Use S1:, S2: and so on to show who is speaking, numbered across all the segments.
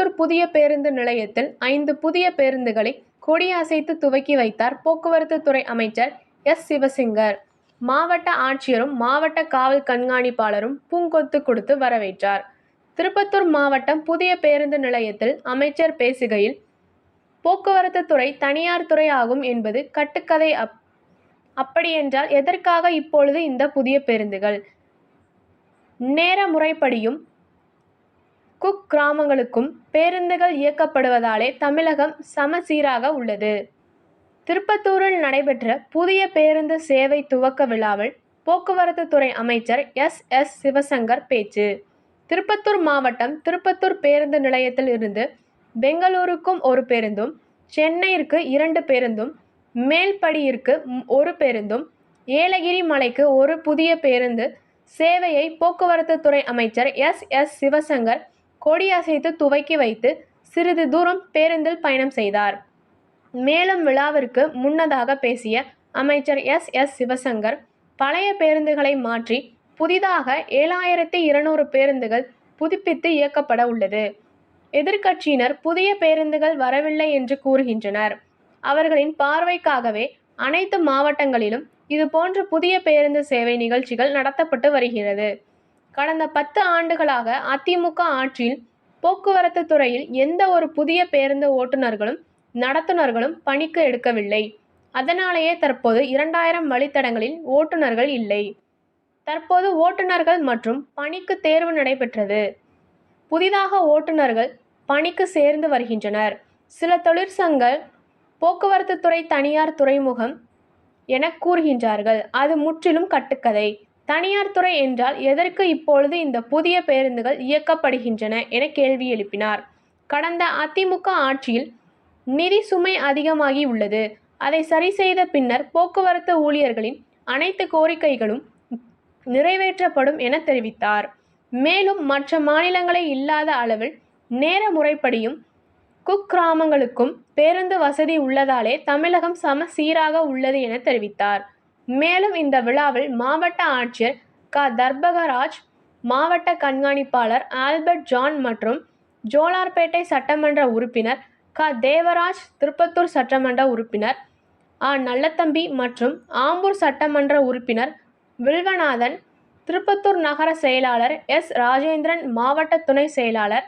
S1: திருப்பத்தூர் புதிய பேருந்து நிலையத்தில் 5 புதிய பேருந்துகளை கொடியசைத்து துவக்கி வைத்தார் போக்குவரத்து துறை அமைச்சர் எஸ். சிவசங்கர். மாவட்ட ஆட்சியரும் மாவட்ட காவல் கண்காணிப்பாளரும் பூங்கொத்து கொடுத்து வரவேற்றார். திருப்பத்தூர் மாவட்டம் புதிய பேருந்து நிலையத்தில் அமைச்சர் பேசுகையில், போக்குவரத்து துறை தனியார் துறை ஆகும் என்பது கட்டுக்கதை. அப்படியென்றால் எதற்காக இப்பொழுது இந்த புதிய பேருந்துகள்? நேர முறைப்படியும் குக்கிராமங்களுக்கும் பேருந்துகள் இயக்கப்படுவதாலே தமிழகம் சமசீராக உள்ளது. திருப்பத்தூரில் நடைபெற்ற புதிய பேருந்து சேவை துவக்க விழாவில் போக்குவரத்து துறை அமைச்சர் எஸ். சிவசங்கர் பேச்சு. திருப்பத்தூர் மாவட்டம் திருப்பத்தூர் பேருந்து நிலையத்தில் இருந்து பெங்களூருக்கும் 1 பேருந்தும், சென்னையிற்கு 2 பேருந்தும், மேல்படியிற்கு 1 பேருந்தும், ஏலகிரி மலைக்கு 1 புதிய பேருந்து சேவையை போக்குவரத்து துறை அமைச்சர் எஸ். சிவசங்கர் கொடியசைத்து துவக்கி வைத்து சிறிது தூரம் பேருந்தில் பயணம் செய்தார். மேலும் விழாவிற்கு முன்னதாக பேசிய அமைச்சர் எஸ். சிவசங்கர், பழைய பேருந்துகளை மாற்றி புதிதாக 7200 பேருந்துகள் புதுப்பித்து இயக்கப்பட உள்ளது. எதிர்க்கட்சியினர் புதிய பேருந்துகள் வரவில்லை என்று கூறுகின்றனர். அவர்களின் பார்வைக்காகவே அனைத்து மாவட்டங்களிலும் இதுபோன்ற புதிய பேருந்து சேவை நிகழ்ச்சிகள் நடத்தப்பட்டு வருகிறது. கடந்த 10 ஆண்டுகளாக அதிமுக ஆட்சியில் போக்குவரத்து துறையில் எந்த ஒரு புதிய பேருந்து ஓட்டுநர்களும் நடத்துனர்களும் பணிக்கு எடுக்கவில்லை. அதனாலேயே தற்போது 2000 வழித்தடங்களில் ஓட்டுநர்கள் இல்லை. தற்போது ஓட்டுநர்கள் மற்றும் பணிக்கு தேர்வு நடைபெற்றது. புதிதாக ஓட்டுநர்கள் பணிக்கு சேர்ந்து வருகின்றனர். சில தொழிற்சங்கங்கள் போக்குவரத்து துறை தனியார் துறைமுகம் என கூறுகின்றார்கள். அது முற்றிலும் கட்டுக்கதை. தனியார் துறை என்றால் எதற்கு இப்பொழுது இந்த புதிய பேருந்துகள் இயக்கப்படுகின்றன என கேள்வி எழுப்பினார். கடந்த அதிமுக ஆட்சியில் நிதி சுமை அதிகமாகி உள்ளது. அதை சரி செய்த பின்னர் போக்குவரத்து ஊழியர்களின் அனைத்து கோரிக்கைகளும் நிறைவேற்றப்படும் என தெரிவித்தார். மேலும் மற்ற மாநிலங்களை இல்லாத அளவில் நேர முறைப்படியும் குக்கிராமங்களுக்கும் பேருந்து வசதி உள்ளதாலே தமிழகம் சமசீராக உள்ளது என தெரிவித்தார். மேலும் இந்த விழாவில் மாவட்ட ஆட்சியர் க. தர்பகராஜ், மாவட்ட கண்காணிப்பாளர் ஆல்பர்ட் ஜான் மற்றும் ஜோலார்பேட்டை சட்டமன்ற உறுப்பினர் க. தேவராஜ், திருப்பத்தூர் சட்டமன்ற உறுப்பினர் ஆ. நல்லத்தம்பி மற்றும் ஆம்பூர் சட்டமன்ற உறுப்பினர் வில்வநாதன், திருப்பத்தூர் நகர செயலாளர் எஸ். ராஜேந்திரன், மாவட்ட துணை செயலாளர்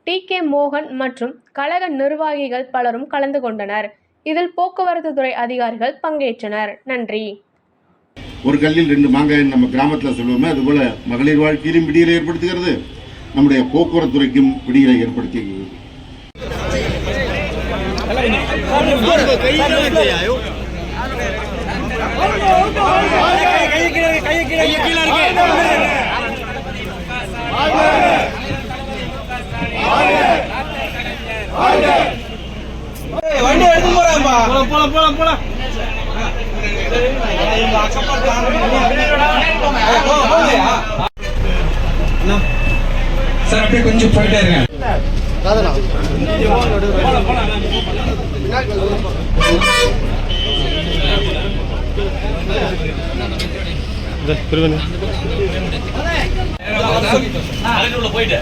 S1: டி. மோகன் மற்றும் கழக நிர்வாகிகள் பலரும் கலந்து கொண்டனர். இதில் போக்குவரத்து துறை அதிகாரிகள் பங்கேற்றனர். நன்றி.
S2: ஒரு கல்லில் 2 மாங்காய் நம்ம கிராமத்தில் சொல்லுவோமே, அதுபோல மகளிர் வாழ்க்கையிலும் விடியலை ஏற்படுத்துகிறது, நம்முடைய போக்குவரத்து துறைக்கும் விடியலை ஏற்படுத்துகிறது.
S3: சார் அப்படியே கொஞ்சம் போயிட்டே இருங்க. போயிட்டு